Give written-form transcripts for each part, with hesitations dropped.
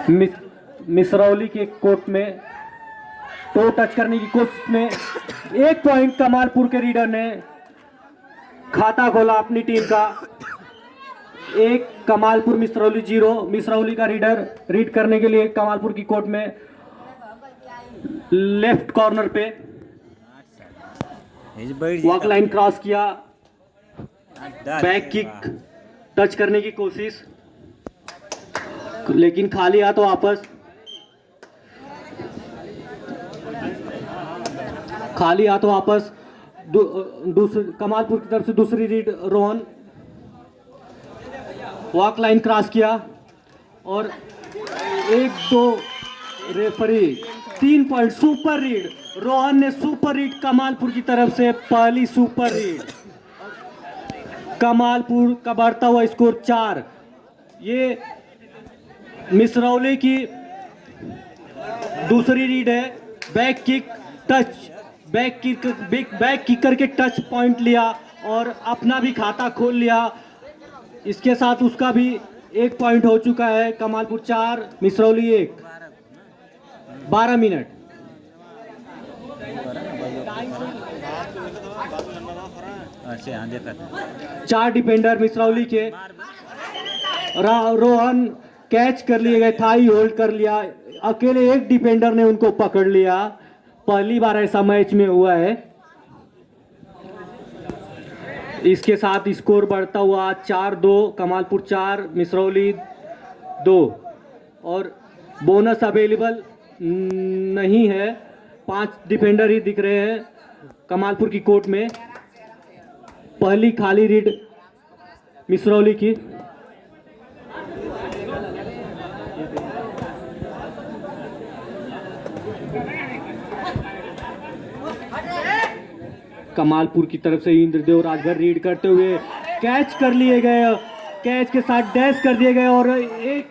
मिसरौली के कोर्ट में to touch करने की कोशिश में 1 पॉइंट कमालपुर के रीडर ने खाता खोला अपनी टीम का। 1 कमालपुर मिसरौली 0। मिसरौली का रीडर रीड करने के लिए कमालपुर की कोर्ट में लेफ्ट कॉर्नर पे वॉक लाइन क्रॉस किया, बैक किक टच करने की कोशिश, लेकिन खाली हाथ वापस। खाली हाथ वापस। कमालपुर की तरफ से दूसरी read Rohan, walk line cross किया और 1-2 referee 3 point. Super read, Rohan ने सुपर रीड कमालपुर की तरफ से, पहली सुपर रीड। कमालपुर का बढ़ता हुआ स्कोर 4। ये मिसरौली की दूसरी रीड है। Back kick touch, back kick करके टच पॉइंट लिया और अपना भी खाता खोल लिया। इसके साथ उसका भी 1 पॉइंट हो चुका है। कमालपुर 4 मिसरौली 1। 12 मिनट। चार डिफेंडर मिसरौली के। रोहन कैच कर लिए गए, थाई होल्ड कर लिया, अकेले एक डिफेंडर ने उनको पकड़ लिया। पहली बार ऐसा मैच में हुआ है। इसके साथ स्कोर बढ़ता हुआ 4-2, कमालपुर 4 मिसरौली 2। और बोनस अवेलेबल नहीं है, 5 डिफेंडर ही दिख रहे हैं कमालपुर की कोर्ट में। पहली खाली रीड मिसरौली की। कमालपुर की तरफ से इंद्रदेव राजभर रीड करते हुए कैच कर लिए गए, कैच के साथ डैश कर दिए गए और 1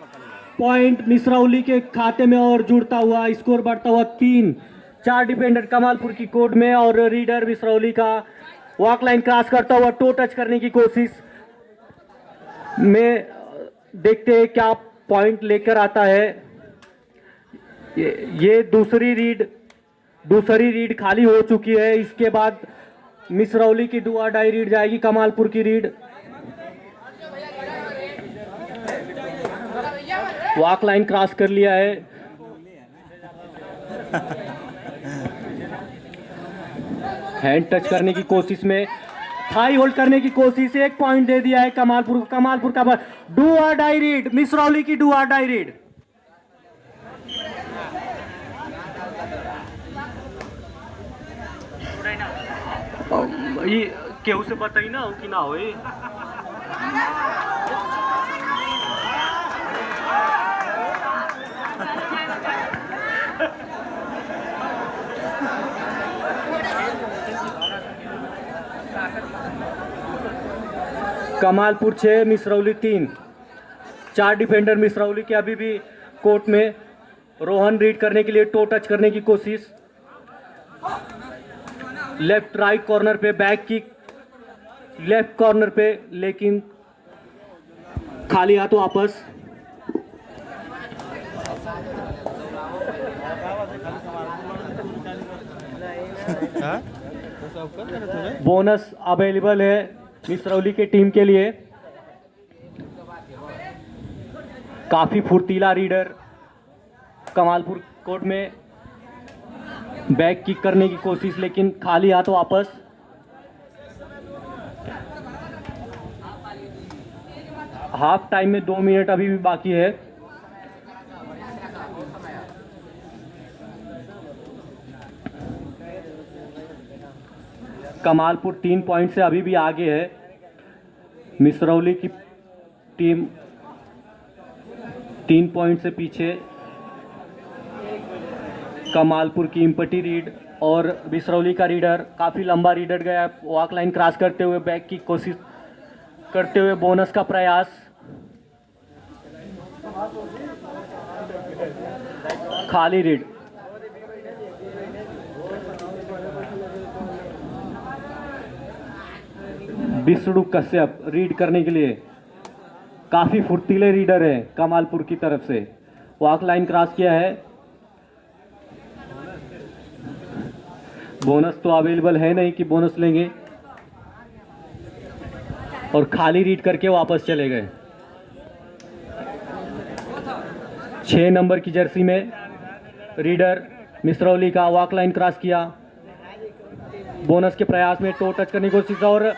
पॉइंट मिसरौली के खाते में और जुड़ता हुआ, स्कोर बढ़ता हुआ 3। 4 डिफेंडर कमालपुर की कोर्ट में और रीडर मिसरौली का वॉक लाइन क्रॉस करता हुआ टो टच करने की कोशिश में। देखते हैं क्या पॉइंट लेकर आता है। ये दूसरी रीड खाली हो चुकी है। इसके बाद मिसरौली की डू और डाई रीड जाएगी, कमालपुर की रीड। वॉक लाइन क्रॉस कर लिया है। हैंड टच करने की कोशिश में, थाई होल्ड करने की कोशिश, 1 पॉइंट दे दिया है कमालपुर को। कमालपुर का डू और डाई रीड, मिसरौली की डू और डाई रीड। ये केहू से बताई ना हो कि ना हो। कमालपुर 6 मिसरौली 3। 4 डिफेंडर मिसरौली के अभी भी कोर्ट में। रोहन रीड करने के लिए टो टच करने की कोशिश, लेफ्ट राइट कॉर्नर पे बैक किक, लेफ्ट कॉर्नर पे, लेकिन खाली हाथ वापस। बोनस अवेलेबल है मिसरौली के टीम के लिए। काफी फुर्तीला रीडर कमालपुर कोर्ट में, बैक किक करने की कोशिश, लेकिन खाली हाथ वापस। हाफ टाइम में 2 मिनट अभी भी बाकी है। कमालपुर 3 पॉइंट से अभी भी आगे है। मिसरौली की टीम 3 पॉइंट से पीछे। कमालपुर की इम्पटी रीड और मिसरौली का रीडर काफ़ी लंबा रीडर गया, वॉक लाइन क्रॉस करते हुए बैक की कोशिश करते हुए बोनस का प्रयास। खाली रीड। विष्णु कश्यप रीड करने के लिए, काफ़ी फुर्तीले रीडर है कमालपुर की तरफ से। वॉक लाइन क्रॉस किया है। बोनस तो अवेलेबल है नहीं कि बोनस लेंगे, और खाली रीड करके वापस चले गए। 6 नंबर की जर्सी में रीडर मिसरौली का वॉक लाइन क्रॉस किया, बोनस के प्रयास में टो टच करने की कोशिश और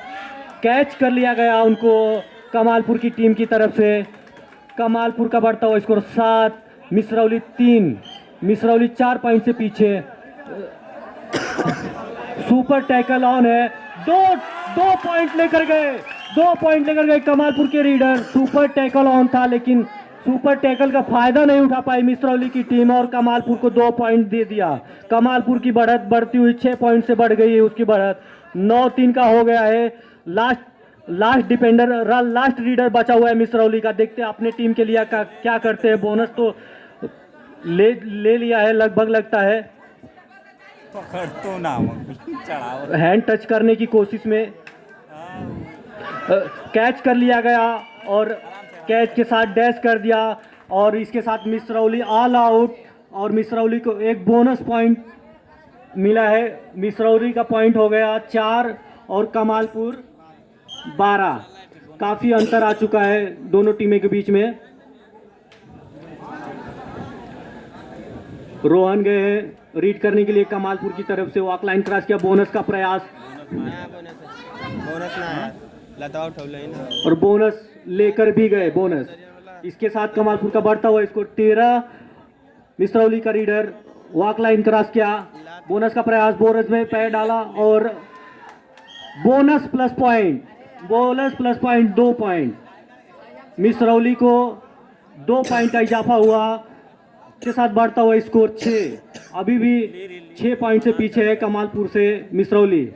कैच कर लिया गया उनको कमालपुर की टीम की तरफ से। कमालपुर का बढ़ता हुआ स्कोर 7, मिसरौली 3, मिसरौली 4 पॉइंट से पीछे। सुपर टैकल ऑन है, दो पॉइंट लेकर गए, 2 पॉइंट लेकर गए कमालपुर के रीडर। सुपर टैकल ऑन था लेकिन सुपर टैकल का फायदा नहीं उठा पाई मिसरौली की टीम और कमालपुर को 2 पॉइंट दे दिया। कमालपुर की बढ़त बढ़ती हुई 6 पॉइंट से बढ़ गई है, उसकी बढ़त 9-3 का हो गया है। लास्ट डिपेंडर, लास्ट रीडर बचा हुआ है मिसरौली का। देखते हैं अपने टीम के लिए क्या करते हैं। बोनस तो ले लिया है लगभग, लगता है पकड़ तो ना चढ़ाओ, हैंड टच करने की कोशिश में कैच कर लिया गया और कैच के साथ डैश कर दिया और इसके साथ मिसरौली ऑल आउट। और मिसरौली को एक बोनस पॉइंट मिला है। मिसरौली का पॉइंट हो गया 4 और कमालपुर 12। काफ़ी अंतर आ चुका है दोनों टीमों के बीच में। रोहन गए हैं रीड करने के लिए कमालपुर की तरफ से, वॉक लाइन क्रॉस किया, बोनस का प्रयास और बोनस लेकर भी गए बोनस। इसके साथ कमालपुर का बढ़ता हुआ स्कोर 13, मिसरौली का रीडर वॉक लाइन क्रॉस किया, बोनस का प्रयास, बोनस में पैर डाला और bonus plus point 2 point. Misrauli को 2 पॉइंट का इजाफा हुआ, के साथ बढ़ता हुआ स्कोर 6। अभी भी 6 पॉइंट से पीछे है कमालपुर से मिसरौली।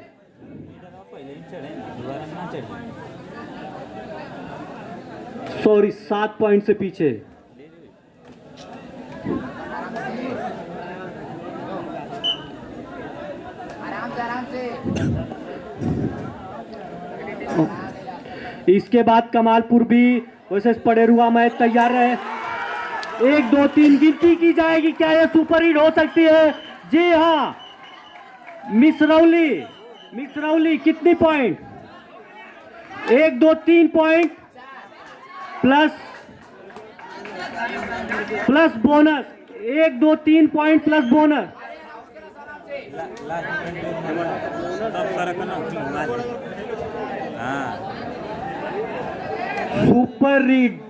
सॉरी 7 पॉइंट से पीछे। इसके बाद कमालपुर भी वैसे पड़ेरुआ मैच तैयार है। 1 2 3 गिनती की जाएगी, क्या यह सुपर हिट हो सकती है? जी हाँ, मिसरौली कितनी point? 1 2 3 point plus bonus, 1 2 3 point plus bonus.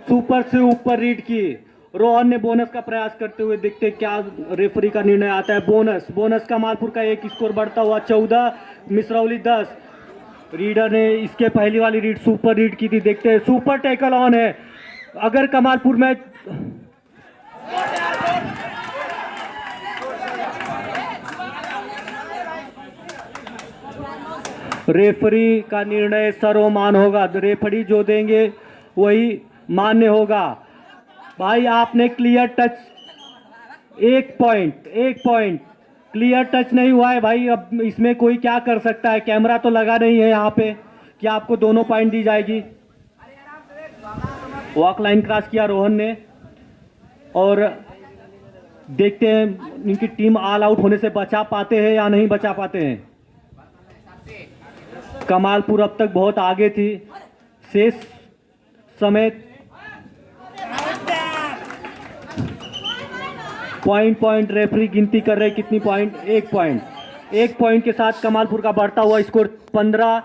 Super से ऊपर रीड की। रोहन ने बोनस का प्रयास करते हुए, देखते क्या रेफरी का निर्णय आता है। बोनस कमालपुर का 1 स्कोर बढ़ता हुआ 14, मिसरौली 10। रीडर ने इसके पहली वाली रीड सुपर रीड की थी। देखते हैं सुपर टैकल ऑन है। अगर कमालपुर में रेफरी का निर्णय सर्वमान होगा, रेफरी जो देंगे वही मान्य होगा। भाई आपने clear touch, 1 point clear touch नहीं हुआ है भाई। अब इसमें कोई क्या कर सकता है? कैमरा तो लगा नहीं है यहाँ पे कि आपको दोनों पॉइंट दी जाएगी। वॉक लाइन क्रॉस किया रोहन ने और देखते हैं इनकी टीम ऑल आउट होने से बचा पाते हैं या नहीं बचा पाते हैं। कमालपुर अब तक बहुत आगे थी। शेष समय पॉइंट रेफरी गिनती कर रहे, कितनी पॉइंट? 1 पॉइंट के साथ कमालपुर का बढ़ता हुआ score 15,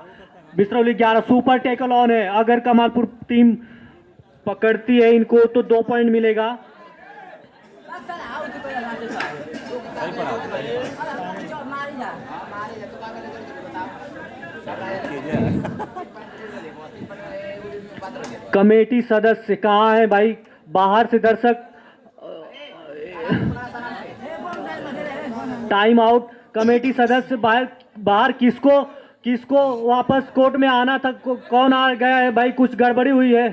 Misrauli 11। Super tackle on है। अगर कमालपुर टीम पकड़ती है इनको तो 2 पॉइंट मिलेगा। कमेटी सदस्य कहाँ है भाई? बाहर से दर्शक, टाइम आउट। कमेटी सदस्य बाहर किसको वापस कोर्ट में आना था? कौन आ गया है भाई? कुछ गड़बड़ी हुई है,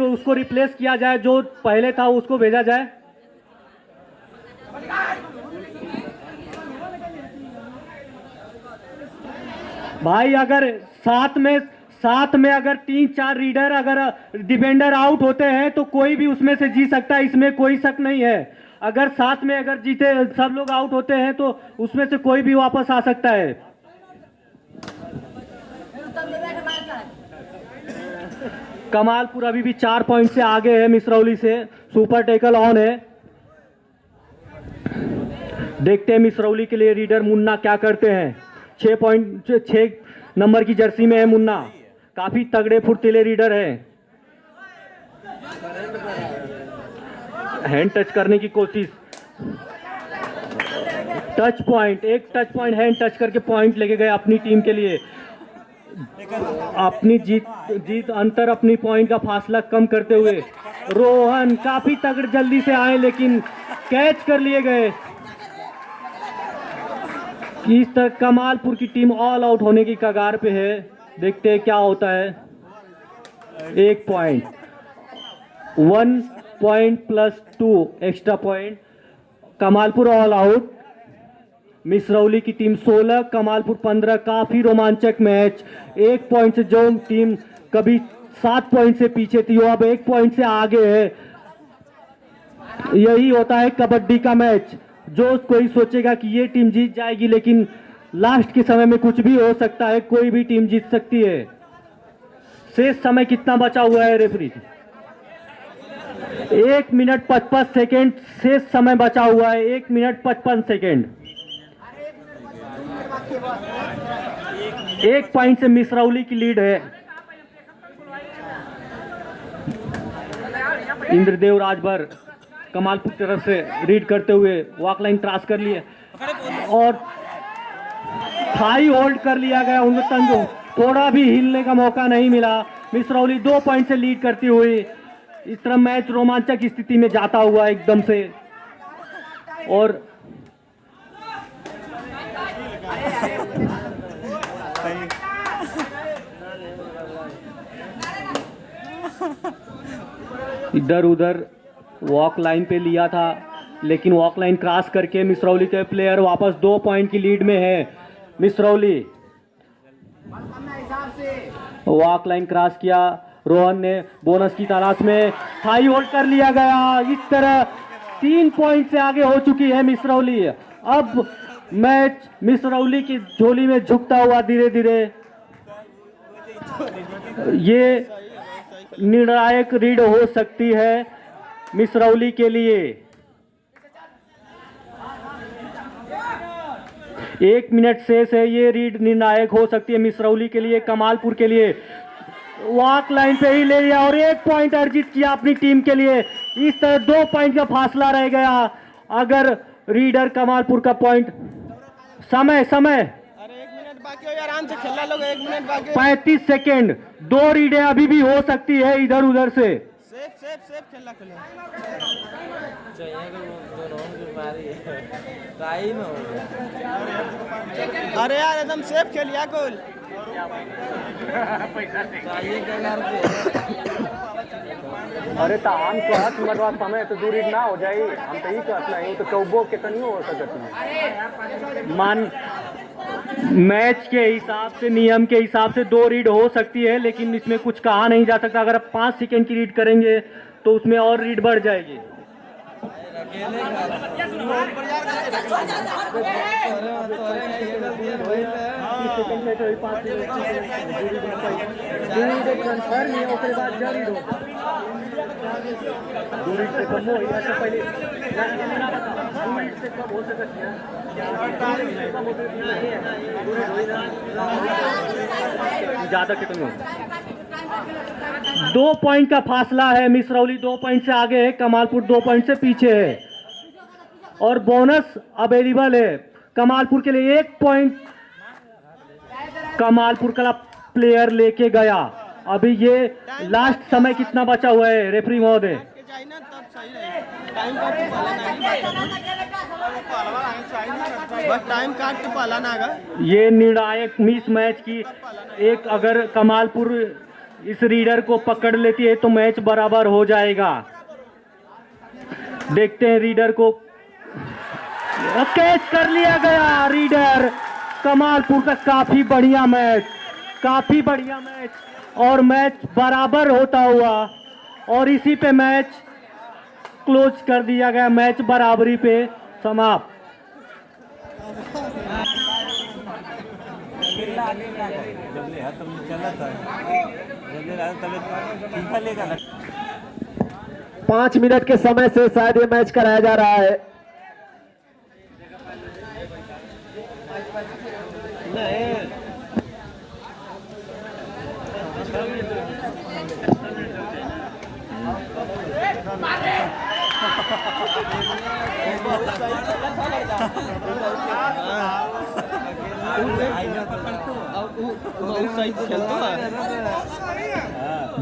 उसको रिप्लेस किया जाए, जो पहले था उसको भेजा जाए। भाई अगर साथ में अगर 3-4 रीडर अगर डिफेंडर आउट होते हैं तो कोई भी उसमें से जीत सकता है, इसमें कोई शक नहीं है। अगर साथ में अगर जीते सब लोग आउट होते हैं तो उसमें से कोई भी वापस आ सकता है। कमालपुर अभी भी 4 पॉइंट से आगे है मिसरौली से। सुपर टैकल ऑन है। देखते हैं मिसरौली के लिए रीडर मुन्ना क्या करते हैं। 6 नंबर की जर्सी में है मुन्ना, काफी तगड़े फुर्तीले रीडर है। हैंड टच करने की कोशिश, टच पॉइंट, एक टच पॉइंट हैंड टच करके पॉइंट लेके गए अपनी टीम के लिए। अपनी जीत अंतर, अपनी पॉइंट का फासला कम करते हुए रोहन काफी तगड़ जल्दी से आए लेकिन कैच कर लिए गए। इस तरह कमालपुर की टीम ऑल आउट होने की कगार पे है। देखते हैं क्या होता है। 1 point, 1 point plus 2 extra point. Kamalpur all out. Misrauli की टीम 16, कमालपुर 15। काफी रोमांचक मैच। 1 पॉइंट से जो टीम कभी 7 पॉइंट से पीछे थी वो अब 1 पॉइंट से आगे है। यही होता है कबड्डी का मैच। जो कोई सोचेगा कि ये टीम जीत जाएगी, लेकिन लास्ट के समय में कुछ भी हो सकता है, कोई भी टीम जीत सकती है। शेष समय कितना बचा हुआ है रेफरी? 1 मिनट 55 सेकेंड शेष समय बचा हुआ है। 1 मिनट 55 सेकेंड। 1 पॉइंट से मिसरौली की लीड है। इंद्रदेव राजभर कमालपुर की तरफ से रीड करते हुए वॉक लाइन क्रॉस कर लिए और थाई होल्ड कर लिया गया। उनको तंजो थोड़ा भी हिलने का मौका नहीं मिला। मिसरौली 2 पॉइंट से लीड करती हुई इस तरह मैच रोमांचक स्थिति में जाता हुआ एकदम से। और इधर उधर वॉक लाइन पे लिया था, लेकिन वॉक लाइन क्रॉस करके मिसरौली के प्लेयर वापस 2 पॉइंट की लीड में है। मिसरौली वॉक लाइन क्रॉस किया, रोहन ने बोनस की तलाश में हाई होल्ड कर लिया गया। इस तरह 3 पॉइंट से आगे हो चुकी है मिसरौली। अब मैच मिसरौली की झोली में झुकता हुआ धीरे धीरे। ये निर्णायक रीड हो सकती है मिसरौली के लिए। 1 मिनट शेष है। ये रीड निर्णायक हो सकती है मिसरौली के लिए, कमालपुर के लिए। वॉक लाइन पे ही ले लिया और 1 पॉइंट अर्जित किया अपनी टीम के लिए। इस तरह 2 पॉइंट का फासला रह गया। अगर रीडर कमालपुर का पॉइंट समय 1 मिनट बाकी हो यार, आराम से खेलना लोग। 1 मिनट बाकी। 35 सेकेंड। 2 रीडें अभी भी हो सकती है इधर उधर से। सेफ खेलना खेलो। अरे यार एकदम सेफ खेलिया गोल। अरे तो हम कहत मरवा समय तो दूरी ना हो जाए। हम तो ही कहत नहीं तो कौबो के तनियो हो सकत मान मैच के हिसाब से, नियम के हिसाब से 2 रीड हो सकती है, लेकिन इसमें कुछ कहा नहीं जा सकता। अगर आप 5 सेकेंड की रीड करेंगे तो उसमें और रीड बढ़ जाएगी। ज्यादा कितने 2 पॉइंट का फासला है। मिसरौली 2 पॉइंट से आगे है, कमालपुर 2 पॉइंट से पीछे है और बोनस अवेलेबल है कमालपुर के लिए। 1 पॉइंट कमालपुर का प्लेयर लेके गया। अभी ये लास्ट समय कितना बचा हुआ है रेफरी महोदय? टाइम काट के पाला ना। ये निर्णायक मिस मैच की एक, अगर कमालपुर इस रीडर को पकड़ लेती है तो मैच बराबर हो जाएगा। देखते हैं रीडर को। कैच कर लिया गया रीडर। कमालपुर का काफी बढ़िया मैच, काफी बढ़िया मैच। और मैच बराबर होता हुआ और इसी पे मैच क्लोज कर दिया गया। मैच बराबरी पे समाप्त। जब ले तुम चला था जब ले रहा तब फीफा लेगा ना 5 मिनट के समय से शायद ये मैच कराया जा रहा है।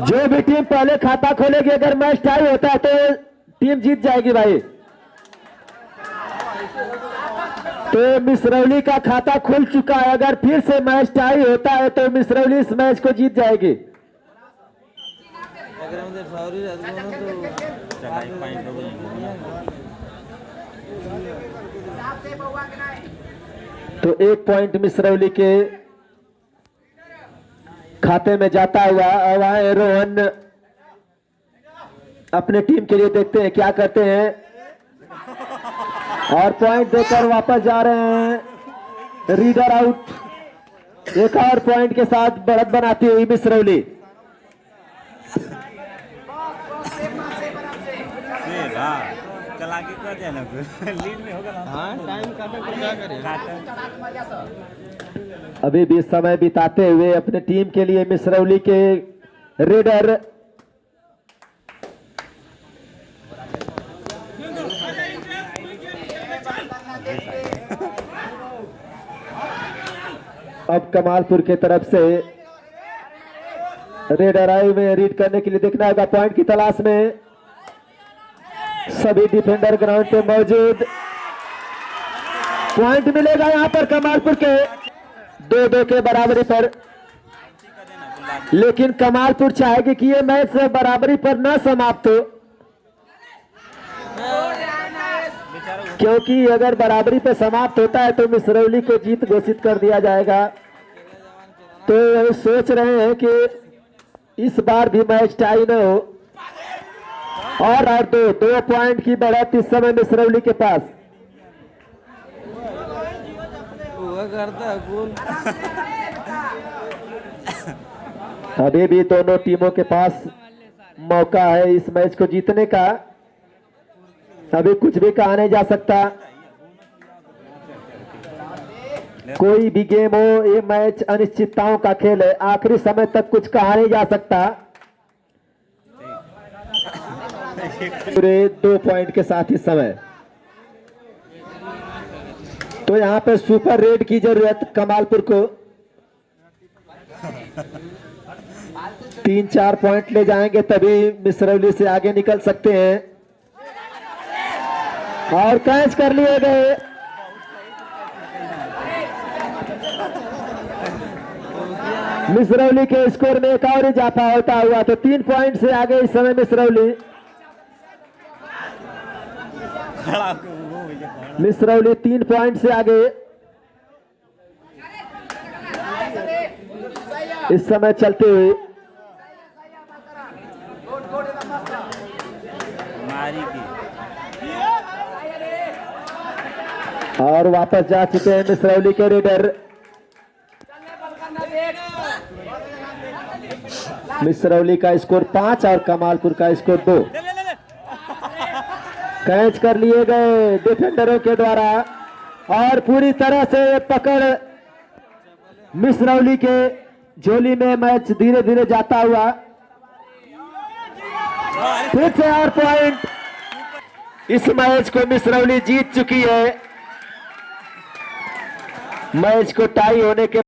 जो भी टीम पहले खाता खोलेगी, अगर मैच टाई होता है तो टीम जीत जाएगी भाई। तो मिसरौली का खाता खुल चुका है, अगर फिर से मैच टाई होता है तो मिसरौली इस मैच को जीत जाएगी। तो 1 पॉइंट मिसरौली के खाते में जाता हुआ। अब आए रोहन अपने टीम के लिए, देखते हैं क्या करते हैं और पॉइंट देकर वापस जा रहे हैं। Reader out. एक और पॉइंट के साथ बढ़त बनाती हुई मिसरौली। चला के कर देना लीड में होगा ना। हाँ टाइम काटे तो क्या करें। अभी भी समय बिताते हुए अपने टीम के लिए मिसरौली के रेडर अब कमालपुर के तरफ से रेडर आए हुए हैं रीड करने के लिए। देखना होगा पॉइंट की तलाश में सभी डिफेंडर ग्राउंड पे मौजूद। पॉइंट मिलेगा यहां पर कमालपुर के 2-2 के बराबरी पर, लेकिन कमालपुर चाहेगी कि ये मैच बराबरी पर न समाप्त हो, क्योंकि अगर बराबरी पे समाप्त होता है तो मिसरौली को जीत घोषित कर दिया जाएगा। तो सोच रहे हैं कि इस बार भी मैच टाई न हो। और 2 पॉइंट की बढ़त इस समय मिसरौली के पास। अभी भी दोनों टीमों के पास मौका है इस मैच को जीतने का। अभी कुछ भी कहा नहीं जा सकता। कोई भी गेम हो, ये मैच अनिश्चितताओं का खेल है। आखिरी समय तक कुछ कहा नहीं जा सकता। पूरे 2 पॉइंट के साथ इस समय तो यहां पे सुपर रेड की जरूरत कमालपुर को। 3-4 पॉइंट ले जाएंगे तभी मिसरौली से आगे निकल सकते हैं। और कैच कर लिए गए। मिसरौली के स्कोर में एक और इजाफा होता हुआ तो 3 पॉइंट से आगे इस समय मिसरौली। मिसरौली 3 पॉइंट से आगे इस समय चलते हुए। और वापस जा चुके हैं मिसरौली के रेडर। मिसरौली का स्कोर 5 और कमालपुर का स्कोर 2। कैच कर लिए गए डिफेंडरों के द्वारा और पूरी तरह से पकड़ मिसरौली के झोली में। मैच धीरे धीरे जाता हुआ फिर से और पॉइंट। इस मैच को मिसरौली जीत चुकी है। मैच को टाई होने के